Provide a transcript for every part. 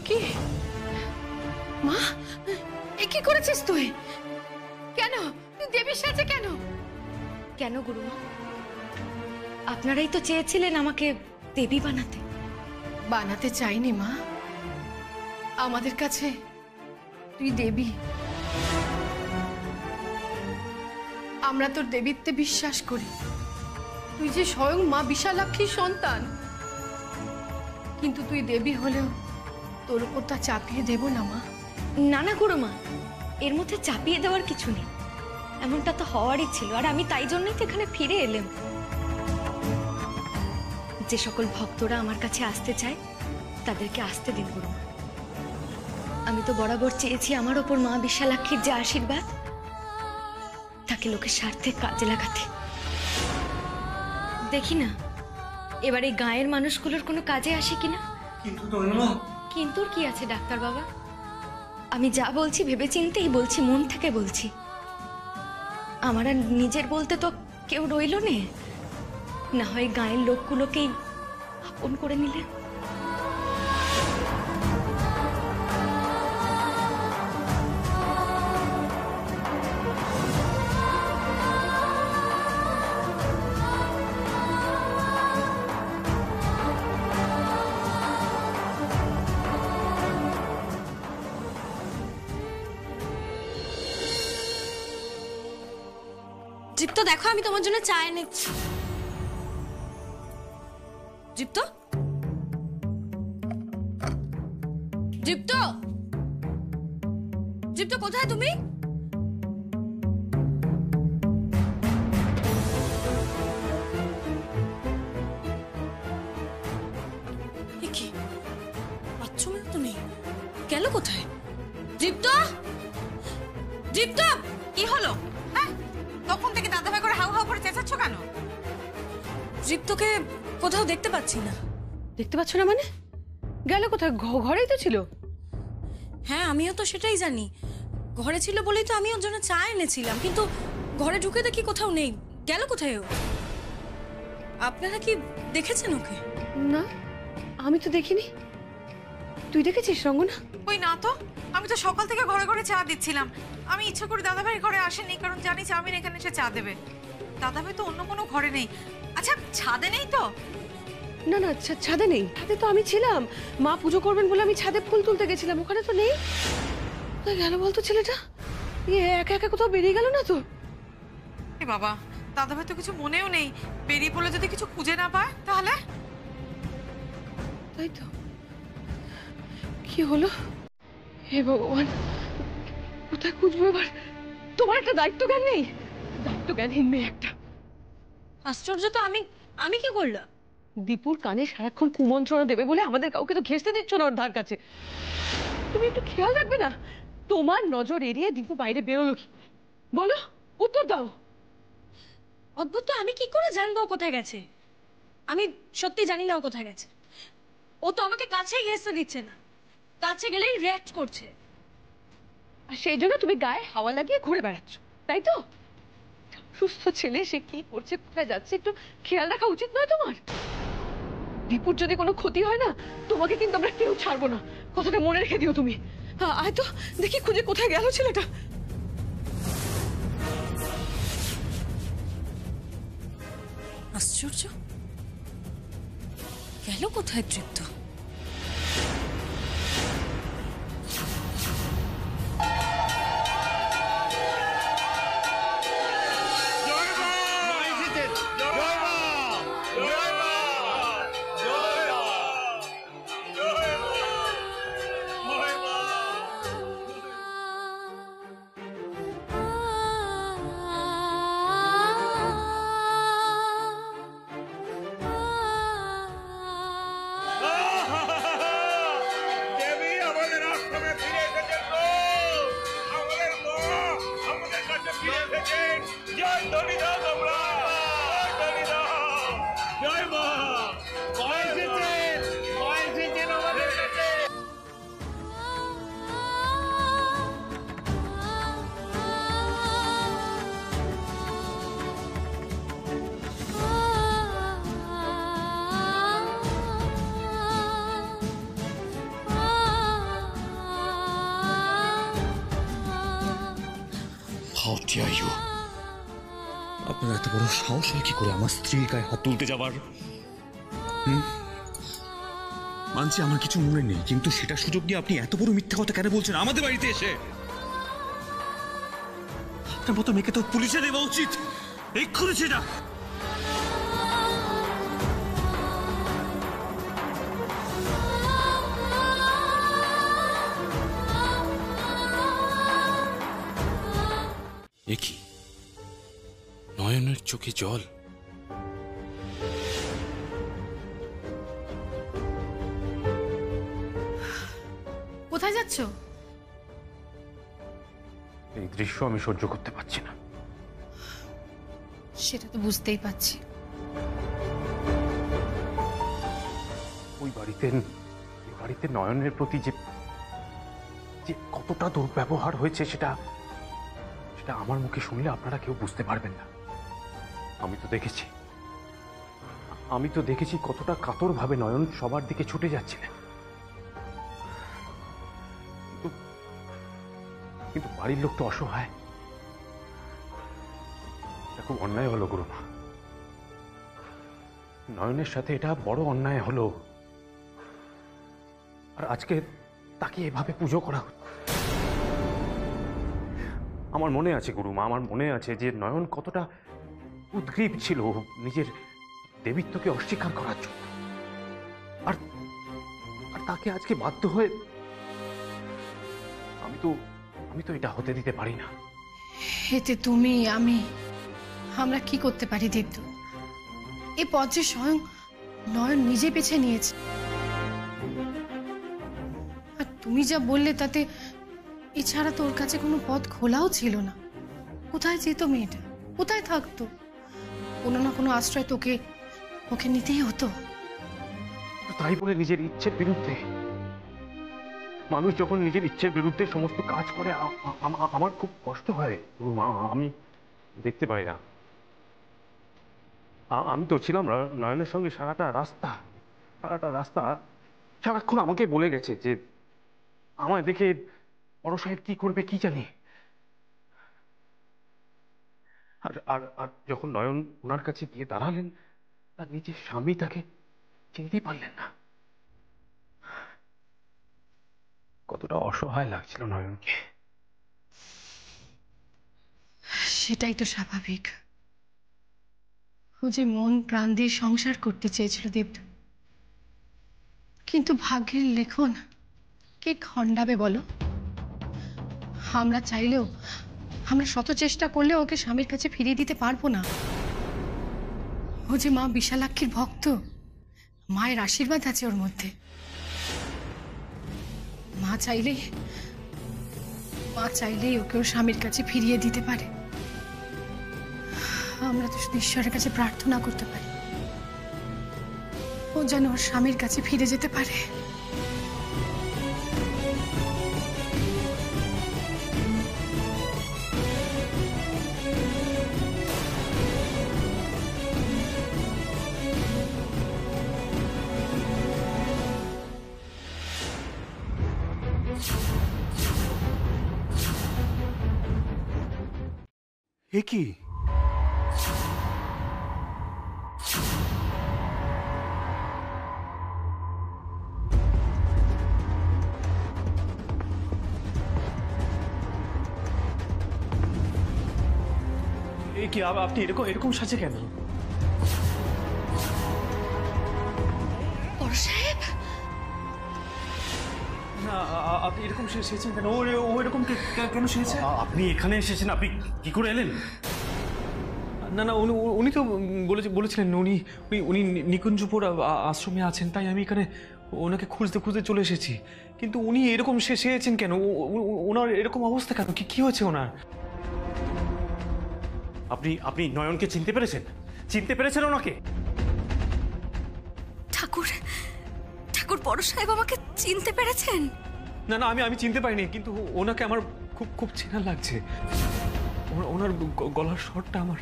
কি মা, এ কি করেছিস তুই? কেন তুই দেবীর সাথে কেন? কেন গুরুমা? আপনারাই তো চেয়েছিলেন আমাকে দেবী বানাতে। বানাতে চাইনি মা, আমাদের কাছে তুই দেবী। আমরা তোর দেবীত্বে বিশ্বাস করি। তুই যে স্বয়ং মা বিশালাক্ষীর সন্তান, কিন্তু তুই দেবী হলেও তোর উপর তা চাপিয়ে দেব না মা। না না গুরুমা, এর মধ্যে চাপিয়ে দেওয়ার কিছু নেই। এমনটা তো হওয়ারই ছিল, আর আমি তাই জন্যই তো এখানে ফিরে এলাম। যে সকল ভক্তরা আমার কাছে আসতে চায় তাদেরকে আসতে দিন গুরুমা। আমি তো বরাবর চেয়েছি আমার ওপর মা বিশালাক্ষীর যে আশীর্বাদ, তাকে লোকের স্বার্থে কাজে লাগাতে। দেখি না এবার এই গায়ের মানুষগুলোর কোনো কাজে আসে কিনা। কিন্তু কি আছে ডাক্তার বাবা? আমি যা বলছি ভেবেচিন্তেই বলছি, মন থেকে বলছি। আমার আর নিজের বলতে তো কেউ রইল নে, না হয় গায়ের লোকগুলোকেই আপন করে নিলে। দীপ্ত দেখো, আমি তোমার জন্য চা এনেছি। দীপ্ত, দীপ্ত, দীপ্ত কোথায় তুমি? কি বাথরুমে তো নেই, গেল কোথায়? দীপ্ত, দীপ্ত কি হলো? হ্যাঁ, তখন থেকে দাদাভাই করে হাউ হাউ করে চেঁচাচ্ছ কেন? দীপ্তকে কোথাও দেখতে পাচ্ছি না। দেখতে পাচ্ছ না মানে? গেল কোথায়? ঘরেই তো ছিল। হ্যাঁ, আমিও তো সেটাই জানি, ঘরে ছিল বলেই তো আমি ওর জন্য চা এনেছিলাম, কিন্তু ঘরে ঢুকে দেখি কোথাও নেই। গেল কোথায় ও? আপনারা কি দেখেছেন ওকে? না, আমি তো দেখিনি। তুই দেখেছিস রঙ্গনা? ওই না তো, আমি তো সকাল থেকে ঘরে ঘরে চা দিচ্ছিলাম। আমি ইচ্ছা করে দাদাভাই ঘরে আসেনি, কারণ জানি চাউমিন এখানে এসে চা দেবে। দাদাভাই তো অন্য কোনো ঘরে নেই। আচ্ছা, ছাদে নেই তো? না না, ছাদে নেই। ছাদে তো আমি ছিলাম, মা পুজো করবেন বলে আমি ছাদে ফুল তুলতে গেছিলাম, ওখানে তো নেই। কোথায় গেল বলতো ছেলেটা? একা একা কোথাও বেরিয়ে গেল না তো? এ বাবা, দাদাভাই তো কিছু মনেও নেই। বেরিয়ে পড়লে যদি কিছু খুঁজে না পায় তাহলে? তাই তো, কি হলো? হে ভগবান, কোথায় খুঁজবো এবার? তোমার একটা দায়িত্ব জ্ঞান নেই? দায়িত্ব জ্ঞানহীন মেয়ে একটা। আশ্চর্য তো, আমি কি করলাম? দীপুর কানে সারাক্ষণ কুমন্ত্রণা দেবে বলে আমাদের কাউকে তো ঘেঁষতে দিচ্ছ না ওর ধার কাছে। তুমি একটু খেয়াল রাখবে না? তোমার নজর এড়িয়ে দীপু বাইরে বেরোলো কি? বলো, উত্তর দাও। অদ্ভুত তো, আমি কি করে জানবো ও কোথায় গেছে? আমি সত্যি জানি না ও কোথায় গেছে। ও তো আমাকে কাছেই ঘেঁষতে দিচ্ছে না, কাছে গেলেই রিঅ্যাক্ট করছে। আর সেই জন্য তুমি গায়ে হাওয়া লাগিয়ে ঘুরে বেড়াচ্ছ, তাই তো? সুস্থ ছেলে, সে কি করছে, কোথায় যাচ্ছে, একটু খেয়াল রাখা উচিত নয় তোমার? দীপুর যদি কোনো ক্ষতি হয় না, তোমাকে কিন্তু আমরা কেউ ছাড়বো না, কথাটা মনে রেখে দিও তুমি। আয় তো দেখি খুঁজে কোথায় গেল ছেলেটা। আশ্চর্য, গেল কোথায় তৃপ্ত? আপনার এত বড় সাহস হয় কি করে আমার স্ত্রীর গায়ে হাত তুলতে যাবার? মানছি আমার কিছু মনে নেই, কিন্তু সেটা সুযোগ নিয়ে আপনি এত বড় মিথ্যা কথা কেন বলছেন আমাদের বাড়িতে এসে? আপনার মতো মেয়েকে তো পুলিশে দেওয়া উচিত এক্ষুনি সেটা। এ কি, নয়নের চোখে জল? কোথায় যাচ্ছ? এই দৃশ্য আমি সহ্য করতে পারছি না। সেটা তো বুঝতেই পারছি। ওই বাড়িতে নয়নের প্রতি যে কতটা দুর্ব্যবহার হয়েছে সেটা আমার মুখে শুনলে আপনারা কেউ বুঝতে পারবেন না। আমি তো দেখেছি কতটা কাতরভাবে নয়ন সবার দিকে ছুটে যাচ্ছিলেন। কিন্তু বাড়ির লোক তো অসহায়। এটা খুব অন্যায় হলো গুরুমা। নয়নের সাথে এটা বড় অন্যায় হলো। আর আজকে তাকে এভাবে পুজো করা হচ্ছে। আমার মনে আছে গুরুমা, আমার মনে আছে যে নয়ন কতটা উদ্গ্রীব ছিল নিজের দেবীত্বকে অস্বীকার করার জন্য। আর তাকে আজকে বাধ্য হয়ে আমি তো এটা হতে দিতে পারি না। এতে তুমি আমরা কি করতে পারি দীপ্ত? এই পথ যে স্বয়ং নয়ন নিজে বেছে নিয়েছে। আর তুমি যা বললে তাতে এছাড়া তোর কাছে কোনো পথ খোলাও ছিল না। কোথায় যেত মেয়েটা? কোথায় থাকতো? কোনো না কোনো আশ্রয় ওকে নিতেই হতো। তাই বলে নিজের ইচ্ছের বিরুদ্ধে মানুষ যখন নিজের ইচ্ছের বিরুদ্ধে সমস্ত কাজ করে আমার খুব কষ্ট হয়। আমি দেখতে পাই না। আমি তো ছিলাম নয়নের সঙ্গে সারাটা রাস্তা সারাক্ষণ আমাকে বলে গেছে যে আমায় দেখে বড় সাহেব কি করবে কি জানি। আর যখন নয়ন ওনার কাছে গিয়ে দাঁড়ালেন, তার নিজের স্বামী তাকে চিনতেই পারলেন না। কতটা অসহায় লাগছিল নয়নকে। সেটাই তো স্বাভাবিক। ও যে মন প্রাণ দিয়ে সংসার করতে চেয়েছিল দেবদা, কিন্তু ভাগ্যের লেখন কে খণ্ডাবে বলো? আমরা চাইলেও, আমরা শত চেষ্টা করলেও ওকে স্বামীর কাছে ফিরিয়ে দিতে পারবো না। ও যে মা বিশালাক্ষীর ভক্ত, মায়ের আশীর্বাদ আছে ওর মধ্যে। মা চাইলেই ওকে ওর স্বামীর কাছে ফিরিয়ে দিতে পারে। আমরা তো শুধু ঈশ্বরের কাছে প্রার্থনা করতে পারি ও যেন ওর স্বামীর কাছে ফিরে যেতে পারে। এ কি? কি আপনি এরকম সাজে কেন? বড় সাহেব, না আপনি এরকম সেজেছেন কেন? ও এরকম কেন সেজেছে? আপনি এখানে এসেছেন, আপনি কি করে এলেন? না উনি তো বলেছিলেন উনি নিকুঞ্জপুর আশ্রমে আছেন, তাই আমি এখানে ওনাকে খুঁজতে চলে এসেছি। কিন্তু উনি এরকম সেজেছেন কেন? ওনার এরকম অবস্থা কেন? কি হয়েছে ওনার? আপনি নয়নকে চিনতে পেরেছেন ওনাকে? ঠাকুর বড় সাহেব আমাকে চিনতে পেরেছেন? না আমি চিনতে পারিনি, কিন্তু ওনাকে আমার খুব চেনা লাগছে। ওনার গলার স্বরটা আমার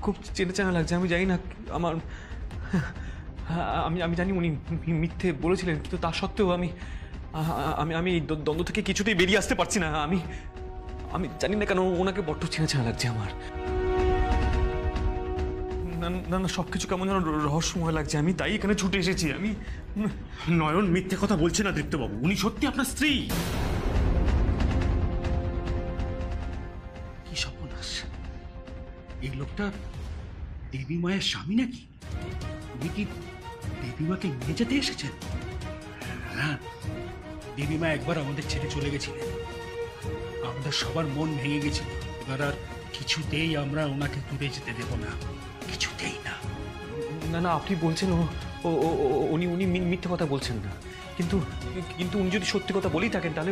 খুব চেনা লাগছে। আমি জানি না, আমি জানি উনি মিথ্যে বলেছিলেন, কিন্তু তা সত্ত্বেও আমি এই দ্বন্দ্ব থেকে কিছুতেই বেরিয়ে আসতে পারছি না। আমি জানি না কেন ওনাকে বড্ড চেনা চেনা লাগছে আমার। না না না, সবকিছু কেমন যেন রহস্যময় লাগছে, আমি তাই এখানে ছুটে এসেছি। আমি নয়ন মিথ্যে কথা বলছে না দীপ্তবাবু, উনি সত্যি আপনার স্ত্রী। কি সর্বনাশ! এই লোকটা দেবী মায়ের স্বামী নাকি? উনি কি দেবী মাকে নিয়ে যেতে এসেছেন? হ্যাঁ, দেবী মা একবার আমাদের ছেড়ে চলে গেছিলেন, আমাদের সবার মন ভেঙে গেছিল। এবার আর কিছুতেই আমরা ওনাকে দূরে যেতে দেব না, কিছুতেই না। না না, আপনি বলছেন উনি উনি মিথ্যে কথা বলছেন না, কিন্তু কিন্তু উনি যদি সত্যি কথা বলেই থাকেন তাহলে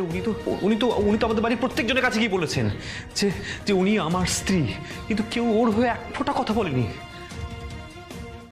উনি তো আমাদের বাড়ির প্রত্যেকজনের কাছে গিয়ে বলেছেন যে উনি আমার স্ত্রী, কিন্তু কেউ ওর হয়ে এক ফোঁটা কথা বলেনি।